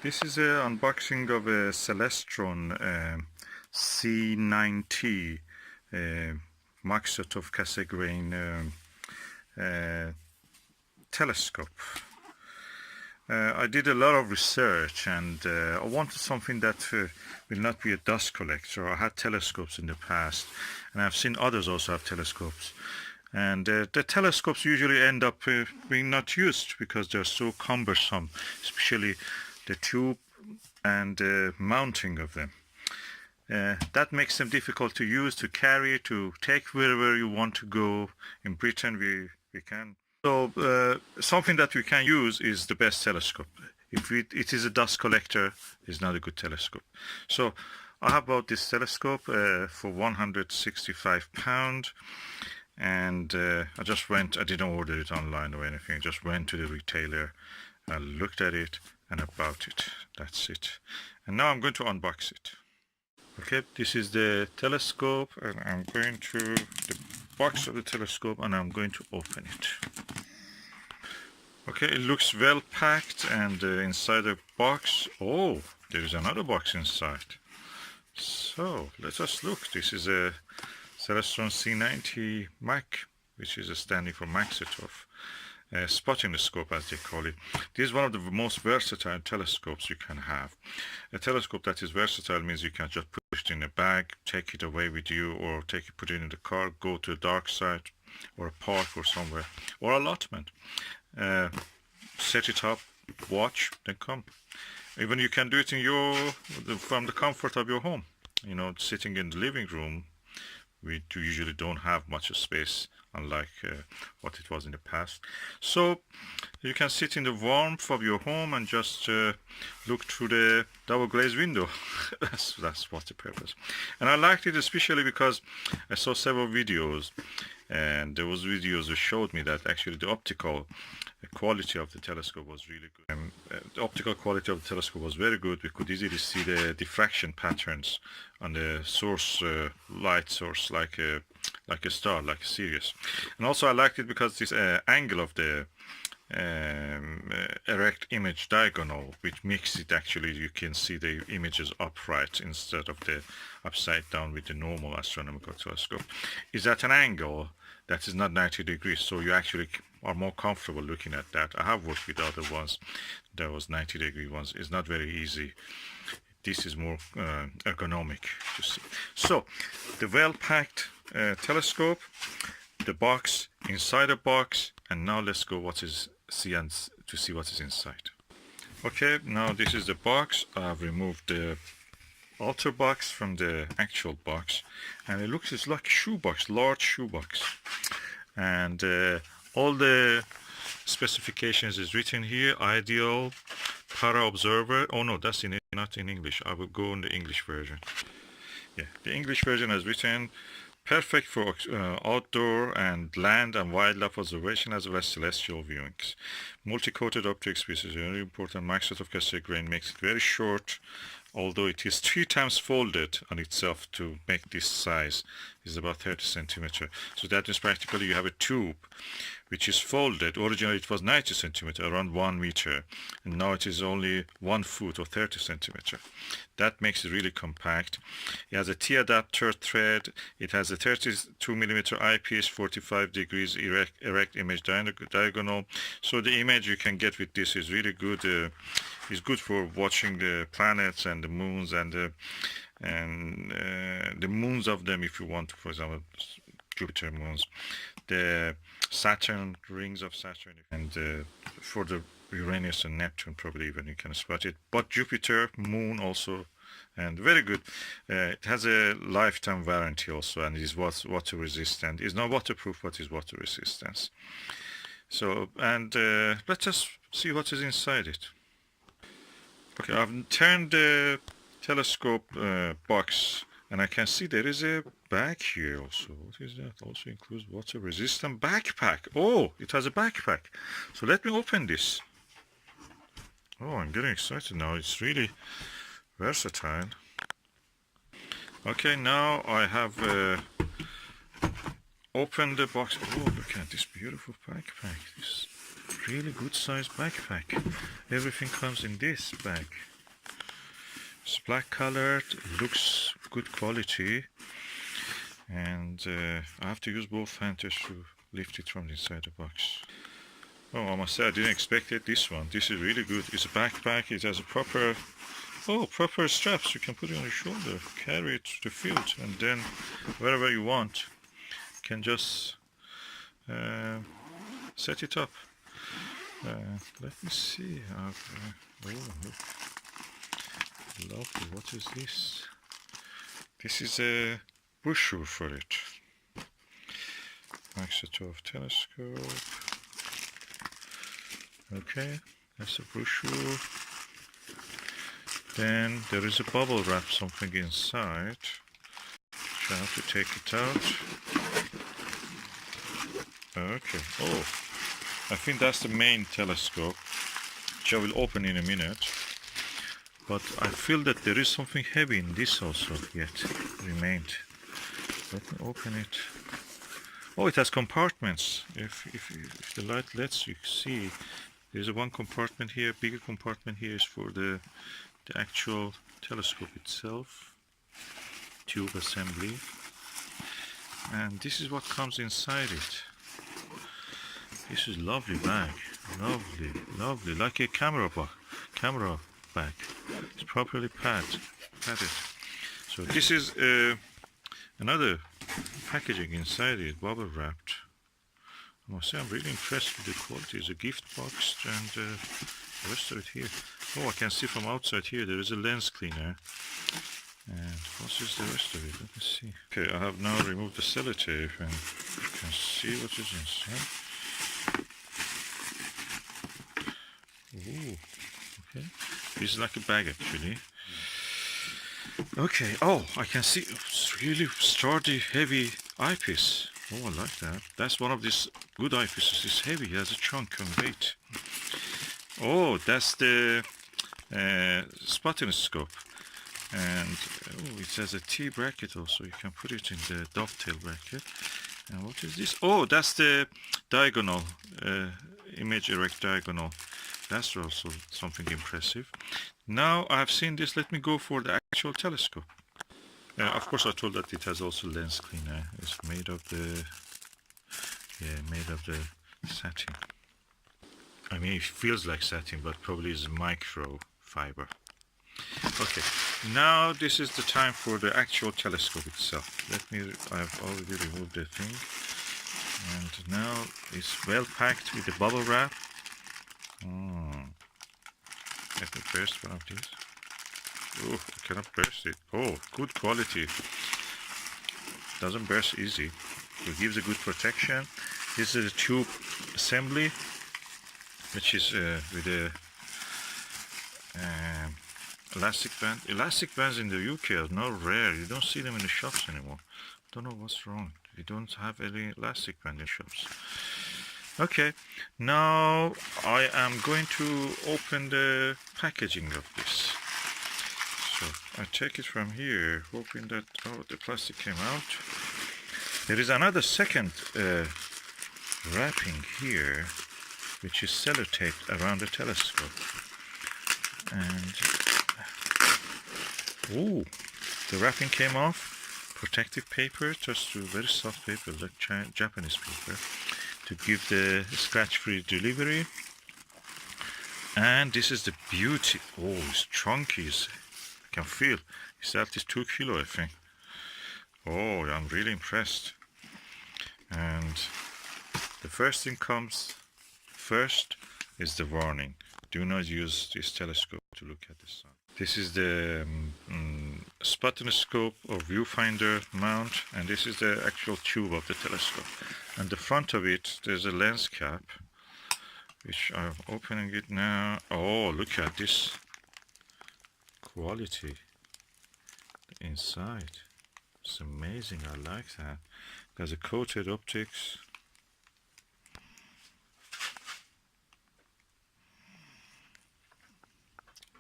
This is an unboxing of a Celestron C90 Maktusov Cassegrain telescope. I did a lot of research and I wanted something that will not be a dust collector. I had telescopes in the past and I've seen others also have telescopes. And the telescopes usually end up being not used because they're so cumbersome, especially the tube and the mounting of them. That makes them difficult to use, to carry, to take wherever you want to go. In Britain, we can. So something that we can use is the best telescope. If it is a dust collector, it's not a good telescope. So I have bought this telescope for £165. And I didn't order it online or anything. I just went to the retailer, I looked at it and I bought it. That's it. And now I'm going to unbox it. Okay, this is the telescope and I'm going to the box of the telescope and I'm going to open it. Okay, it looks well packed and inside the box, oh, there is another box inside. So let us look. This is a Celestron C90 Mac, which is standing for Maktusov, spotting the scope as they call it. This is one of the most versatile telescopes you can have. A telescope that is versatile means you can just put it in a bag, take it away with you, or put it in the car, go to a dark side, or a park or somewhere, or allotment. Set it up, watch, then come. Even you can do it from the comfort of your home. You know, sitting in the living room. We usually don't have much space, unlike what it was in the past. So you can sit in the warmth of your home and just look through the double glazed window. that's what the purpose. And I liked it especially because I saw several videos, and those videos showed me that actually the optical quality of the telescope was really good. The optical quality of the telescope was very good. We could easily see the diffraction patterns on the source, light source, like a star, like Sirius. And also I liked it because this angle of the erect image diagonal, which makes it actually you can see the images upright instead of the upside down with the normal astronomical telescope, is at an angle that is not 90 degrees, so you actually are more comfortable looking at that. I have worked with other ones, there was 90-degree ones. It's not very easy. This is more ergonomic to see. So the well-packed telescope, the box, inside the box, and now let's go to see what is inside. Okay, now this is the box. I've removed the outer box from the actual box, and it's like a shoebox, large shoebox, and all the specifications is written here. Ideal, para observer. Oh no, that's not in English. I will go in the English version. Yeah, the English version is written perfect for outdoor and land and wildlife observation as well as celestial viewings. Multi-coated optics, which is very important. Maktusov Cassegrain makes it very short, although it is 3 times folded on itself to make this size. Is about 30 centimeter. So that means practically you have a tube which is folded. Originally it was 90 centimeter, around 1 meter, and now it is only 1 foot or 30 centimeter. That makes it really compact. It has a T-adapter thread. It has a 32 millimeter eyepiece, 45 degrees erect image diagonal. So the image you can get with this is really good. It's good for watching the planets and the moons and the moons of them, if you want, for example, Jupiter moons, the Saturn, rings of Saturn, and for the Uranus and Neptune, probably even you can spot it. But Jupiter, moon also, and very good. It has a lifetime warranty also, and it is water resistant. It's not waterproof, but is water resistance. So, and let's just see what is inside it. Okay, I've turned the telescope box, and I can see there is a bag here also. What is that? Also includes water resistant backpack. Oh, it has a backpack. So let me open this. Oh, I'm getting excited now. It's really versatile. Okay, now I have opened the box. Oh, look at this beautiful backpack. This really good sized backpack. Everything comes in this bag. It's black colored, looks good quality, and I have to use both hands to lift it from inside the box. Oh, I must say I didn't expect it. This one, this is really good. It's a backpack. It has a proper straps. You can put it on your shoulder, carry it to the field, and then wherever you want, you can just set it up. Let me see. Oh, look. Lovely. What is this? This is a brochure for it. Maktusov telescope. Okay, that's a brochure. Then there is a bubble wrap, something inside. So I have to take it out. Okay. Oh, I think that's the main telescope, which I will open in a minute. But I feel that there is something heavy in this also yet remained. Let me open it. Oh, it has compartments. If the light lets you see, there's a one compartment here, bigger compartment here is for the actual telescope itself, tube assembly, and this is what comes inside it. This is lovely bag, lovely, like a camera bag. It's properly padded. So this is another packaging inside it, bubble wrapped. I must say I'm really impressed with the quality. It's a gift box, and the rest of it here. Oh, I can see from outside here there is a lens cleaner. And what is the rest of it? Let me see. Okay, I have now removed the sellotape, and you can see what is inside. Ooh, okay. This is like a bag actually. Okay, oh, I can see it's really sturdy, heavy eyepiece. Oh, I like that. That's one of these good eyepieces. It's heavy, it has a chunk and weight. Oh, that's the spotonoscope. And oh, it has a T bracket also. You can put it in the dovetail bracket. And what is this? Oh, that's the diagonal, image erect diagonal. That's also something impressive. Now I've seen this, let me go for the actual telescope. Of course I told that it has also lens cleaner. It's made of the satin. I mean, it feels like satin, but probably is micro fiber. Okay, now this is the time for the actual telescope itself. I've already removed the thing, and now it's well packed with the bubble wrap. Let me burst one of these. Oh, I cannot burst it. Oh, good quality. Doesn't burst easy. It gives a good protection. This is a tube assembly, which is with a elastic band. Elastic bands in the UK are now rare. You don't see them in the shops anymore. Don't know what's wrong. We don't have any elastic band in shops. Okay, now I am going to open the packaging of this. So I take it from here, hoping that, oh, the plastic came out. There is another second wrapping here, which is sellotaped around the telescope. And, oh, the wrapping came off. Protective paper, just very soft paper, like Japanese paper, to give the scratch-free delivery. And this is the beauty. Oh, it's chunky. I can feel it's at least 2 kilos, I think. Oh, I'm really impressed. And the first thing comes first is the warning: do not use this telescope to look at the sun. This is the spotonoscope or viewfinder mount, and this is the actual tube of the telescope. And the front of it, there's a lens cap, which I'm opening it now. Oh, look at this quality inside. It's amazing. I like that. There's a coated optics.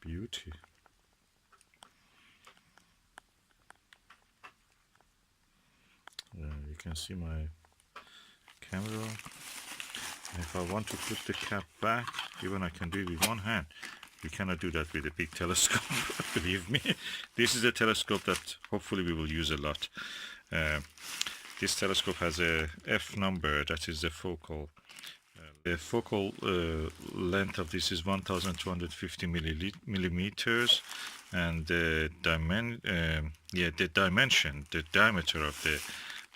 Beauty. You can see my camera. If I want to put the cap back, even I can do it with one hand. You cannot do that with a big telescope, believe me. This is a telescope that hopefully we will use a lot. This telescope has a F number, that is the focal. The focal length of this is 1250 millimeters, and the dimension, the diameter of the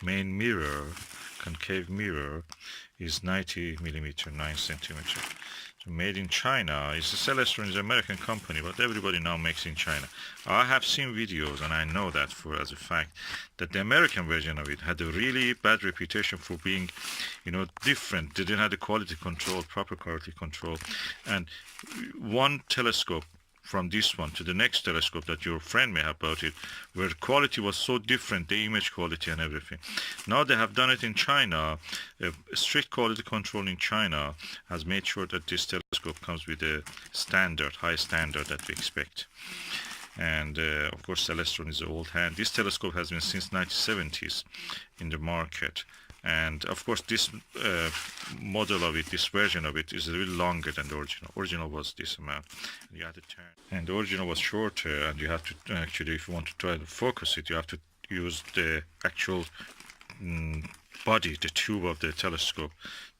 main mirror, concave mirror, is 90 millimeter, 9 centimeter. So made in China. It's a Celestron, is an American company, but everybody now makes in China. I have seen videos, and I know that for as a fact, that the American version of it had a really bad reputation for being, different. They didn't have the quality control, proper quality control, and one telescope from this one to the next telescope that your friend may have bought it, where the quality was so different, the image quality and everything. Now they have done it in China. Strict quality control in China has made sure that this telescope comes with a standard, high standard that we expect. And of course Celestron is an old hand. This telescope has been since 1970s in the market. And of course this model of it, this version of it, is a little longer than the original. Original was this amount. You had to turn, and the original was shorter, and you have to actually, if you want to try to focus it, you have to use the actual body, the tube of the telescope,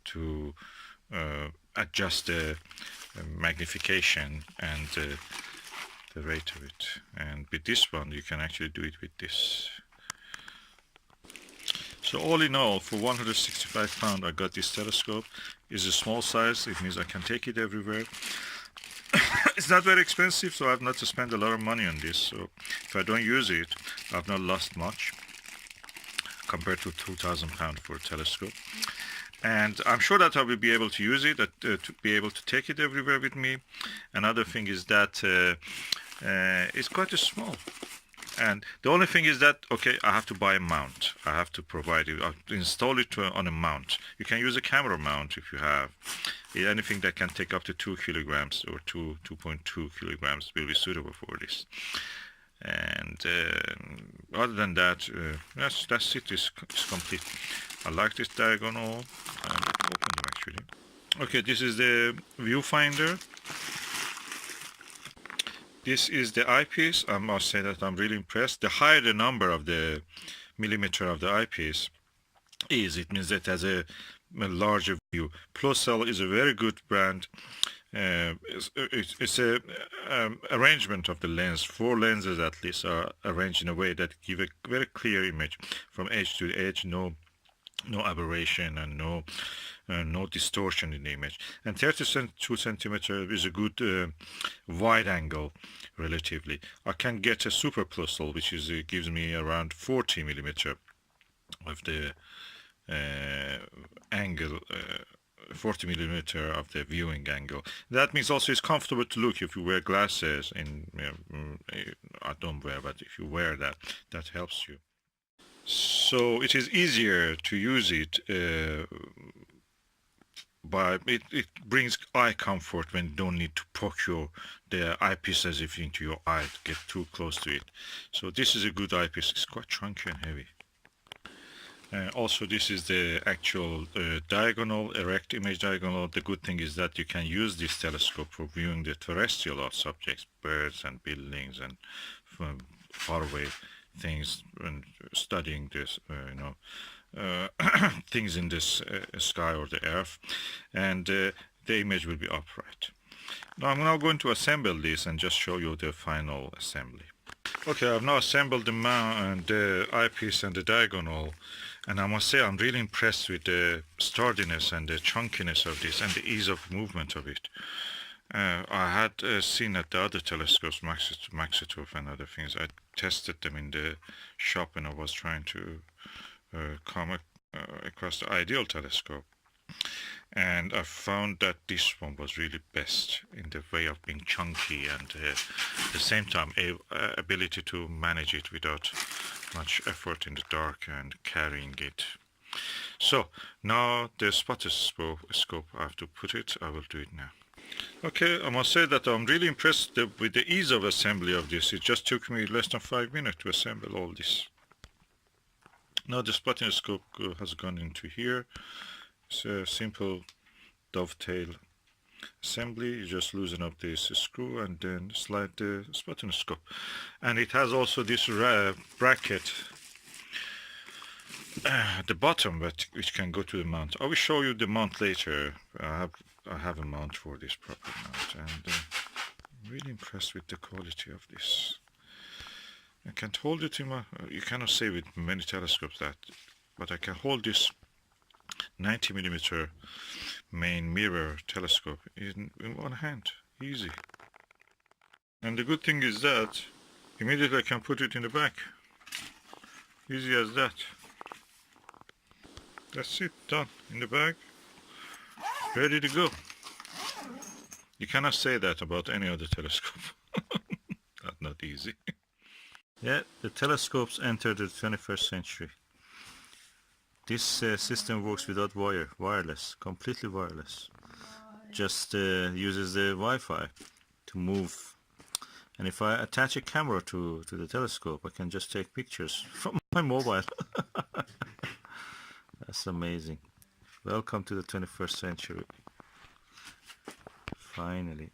to adjust the magnification and the rate of it. And with this one you can actually do it with this. So all in all, for 165 pounds, I got this telescope. It's a small size. It means I can take it everywhere. It's not very expensive, so I have not to spend a lot of money on this. So if I don't use it, I've not lost much compared to 2,000 pounds for a telescope. And I'm sure that I will be able to use it, to be able to take it everywhere with me. Another thing is that it's quite small. And the only thing is that, okay, I have to buy a mount. I have to provide it, install it on a mount. You can use a camera mount if you have. Anything that can take up to 2 kilograms or 2.2 kilograms will be suitable for this. And other than that, that's it. It's complete. I like this diagonal. I opened them actually. Okay, this is the viewfinder. This is the eyepiece. I must say that I'm really impressed. The higher the number of the millimeter of the eyepiece is, it means that it has a larger view. Pluscell is a very good brand. It's a arrangement of the lens. 4 lenses at least are arranged in a way that give a very clear image from edge to edge. No aberration and no distortion in the image. And 32 centimeter is a good wide angle relatively. I can get a super Pluscell, which is gives me around 40 millimeter of the angle, 40 millimeter of the viewing angle. That means also it's comfortable to look if you wear glasses. I don't wear, but if you wear that, that helps you. So it is easier to use it, but it brings eye comfort when you don't need to poke the eyepiece as if into your eye to get too close to it. So this is a good eyepiece. It's quite chunky and heavy. Also, this is the actual diagonal, erect image diagonal. The good thing is that you can use this telescope for viewing the terrestrial objects, birds and buildings and faraway things, and studying this, things in this sky or the earth, and the image will be upright. Now I'm now going to assemble this and just show you the final assembly. Okay, I've now assembled the mount and the eyepiece and the diagonal, and I must say I'm really impressed with the sturdiness and the chunkiness of this and the ease of movement of it. I had seen at the other telescopes, Maktusov and other things. I tested them in the shop and I was trying to come across the ideal telescope. And I found that this one was really best in the way of being chunky and at the same time ability to manage it without much effort in the dark and carrying it. So now the spotter scope, I have to put it. I will do it now. Okay, I must say that I'm really impressed with the ease of assembly of this. It just took me less than 5 minutes to assemble all this. Now the spotting scope has gone into here. It's a simple dovetail assembly. You just loosen up this screw and then slide the spotoscope. And it has also this bracket at the bottom, which can go to the mount. I will show you the mount later. I have a mount for this proper mount, and I'm really impressed with the quality of this. I can't hold it in my. You cannot say with many telescopes that, but I can hold this 90mm main mirror telescope in one hand, easy. And the good thing is that immediately I can put it in the back, easy as that. That's it, done, in the bag, ready to go. You cannot say that about any other telescope. That's not easy. Yeah, the telescopes entered the 21st century. This system works without wireless, completely wireless. Just uses the Wi-Fi to move. And if I attach a camera to the telescope, I can just take pictures from my mobile. That's amazing. Welcome to the 21st century. Finally.